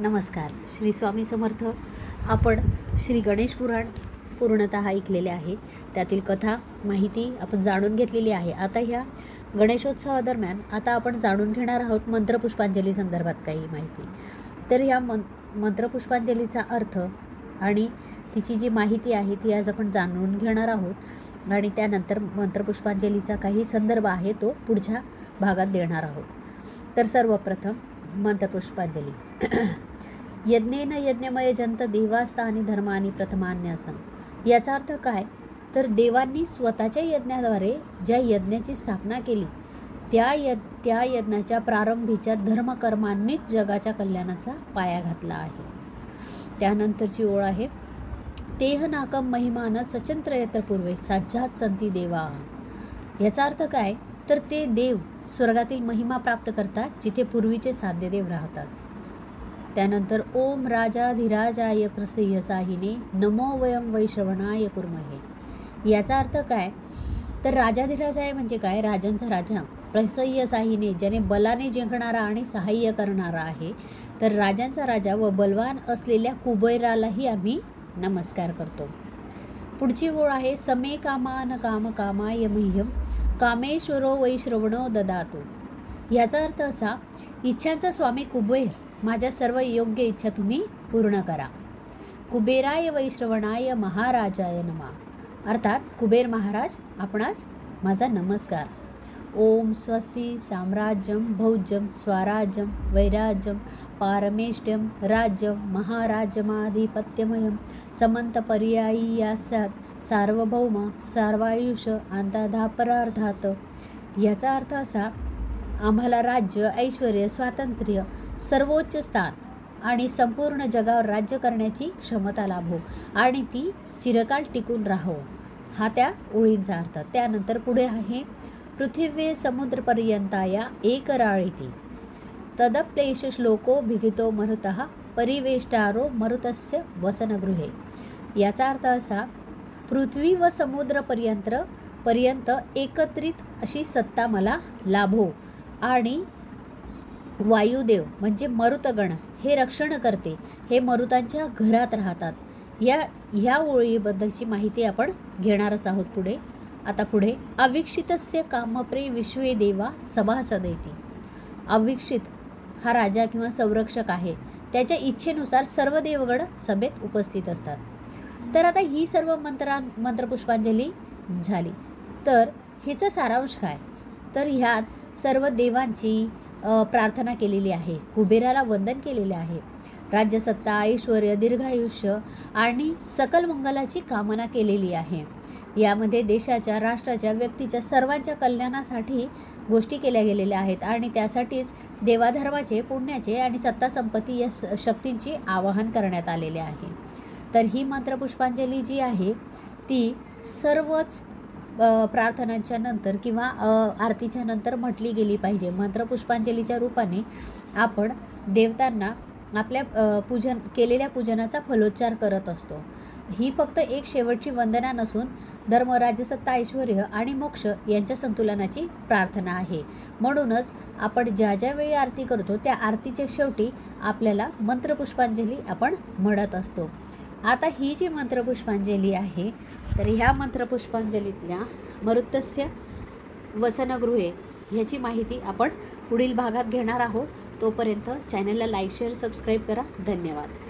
नमस्कार. श्री स्वामी समर्थ. आपण श्री गणेश पुराण पूर्णतः ऐकलेले आहे. त्यातील कथा माहिती आपण जाणून घेतलेली आहे. आता ह्या गणेशोत्सवादरम्यान आता आपण जाणून घेणार आहोत मंत्रपुष्पांजली संदर्भात काही माहिती. तर ह्या मंत्रपुष्पांजलीचा अर्थ आणि तिची जी माहिती आहे ती आज आपण जाणून घेणार आहोत आणि त्यानंतर मंत्रपुष्पांजलीचा काही संदर्भ आहे तो पुढच्या भागात देणार आहोत. तर सर्वप्रथम मंत्रपुष्पांजली. यज्ञेन यज्ञमय जंत देवास्तानी धर्मानी प्रथमान्यासन. याचा अर्थ काय, तर देवांनी स्वतःच्या यज्ञाद्वारे ज्या यज्ञाची स्थापना केली त्या यज्ञाच्या प्रारंभीच्या धर्मकर्मांनीच जगाच्या कल्याणाचा पाया घातला आहे. त्यानंतरची ओळ आहे, तेह नाकम महिमान सचंत्रयत्र पूर्वे साज्जात संती देवा. याचा अर्थ काय, तर ते देव स्वर्गातील महिमा प्राप्त करतात जिथे पूर्वीचे साध्य देव राहतात. त्यानंतर ओम राजाधिराजाय प्रसह्यसाहिने नमो वयम वैश्रवणाय कुर्महे. याचा अर्थ काय, तर राजाधिराजाय म्हणजे काय, राजांचा राजा. प्रसह्यसाहिने ज्याने बलाने जिंकणारा आणि सहाय्य करणारा आहे. तर राजांचा राजा व बलवान असलेल्या कुबेरालाही आम्ही नमस्कार करतो. पुढची ओळ आहे, समे कामान काम कामाय मह्यम कामेश्वरो वैश्रवणो ददातु. याचा अर्थ असा, इच्छांचा स्वामी कुबेर, माझ्या सर्व योग्य इच्छा तुम्ही पूर्ण करा. कुबेराय वैश्रवणाय महाराजाय नमः. अर्थात कुबेर महाराज आपणास माझा नमस्कार. ओम स्वस्ति साम्राज्यम भौज्यम स्वराज्यम वैराज्यम पारमेष्ट्यम राज्यम महाराज्यमाधिपत्यमयम समंतपर्यायी यास्यात सार्वभौम सर्वायुष अंतधापरार्धात. याचा अर्थ असा, आम्हाला राज्य, ऐश्वर्य, स्वातंत्र्य, सर्वोच्च स्थान आणि संपूर्ण जगावर राज्य करण्याची क्षमता लाभो आणि ती चिरकाल टिकून राहो. हा त्या ओळींचा अर्थ. त्यानंतर पुढे आहे, पृथिव्ये समुद्रपर्यंताया एकराळीती तदप्लेश श्लोको भिगितो मरुतः परिवेष्टारो मरुतस्य वसनगृहे. याचा अर्थ असा, पृथ्वी व समुद्रपर्यंत एकत्रित अशी सत्ता मला लाभो आणि वायुदेव म्हणजे मरुतगण हे रक्षण करते, हे मरुतांच्या घरात राहतात. ह्या ओळीबद्दलची माहिती आपण घेणारच आहोत पुढे. आता पुढे, अवीक्षितस्य कामप्रे विश्वे देवा सभासदेती. अवीक्षित हा राजा किंवा संरक्षक आहे, त्याच्या इच्छेनुसार सर्व देवगण सभेत उपस्थित असतात. तर आता ही सर्व मंत्रपुष्पांजली झाली. तर हिचा सारांश काय, तर ह्यात सर्व देवांची प्रार्थना केलेली आहे, कुबेराला वंदन केलेले आहे, राज्यसत्ता, ऐश्वर्य, दीर्घायुष्य आणि सकल मंगलाची कामना केलेली आहे. यामध्ये देशाच्या, राष्ट्राच्या, व्यक्तीच्या सर्वांच्या कल्याणासाठी गोष्टी केल्या गेलेल्या आहेत आणि त्यासाठीच देवाधर्माचे, पुण्याचे आणि सत्ता संपत्ती या शक्तींचे आवाहन करण्यात आलेले आहे. तर ही मंत्रपुष्पांजली जी आहे ती सर्वच प्रार्थनांच्या नंतर किंवा आरतीच्या नंतर म्हटली गेली पाहिजे. मंत्रपुष्पांजलीच्या रूपाने आपण देवतांना आपल्या केलेल्या पूजनाचा फलोच्चार करत असतो. ही फक्त एक शेवटची वंदना नसून धर्म, राज्यसत्ता, ऐश्वर्य आणि मोक्ष यांच्या संतुलनाची प्रार्थना आहे. म्हणूनच आपण ज्या वेळी आरती करतो त्या आरतीच्या शेवटी आपल्याला मंत्रपुष्पांजली आपण म्हणत असतो. आता ही जी मंत्रपुष्पांजली आहे, तर ह्या मंत्रपुष्पांजलीतल्या मरुतस्य वसनगृहे ह्याची माहिती आपण पुढील भागात घेणार आहोत. तोपर्यंत चॅनलला लाईक, शेअर, सबस्क्राईब करा. धन्यवाद.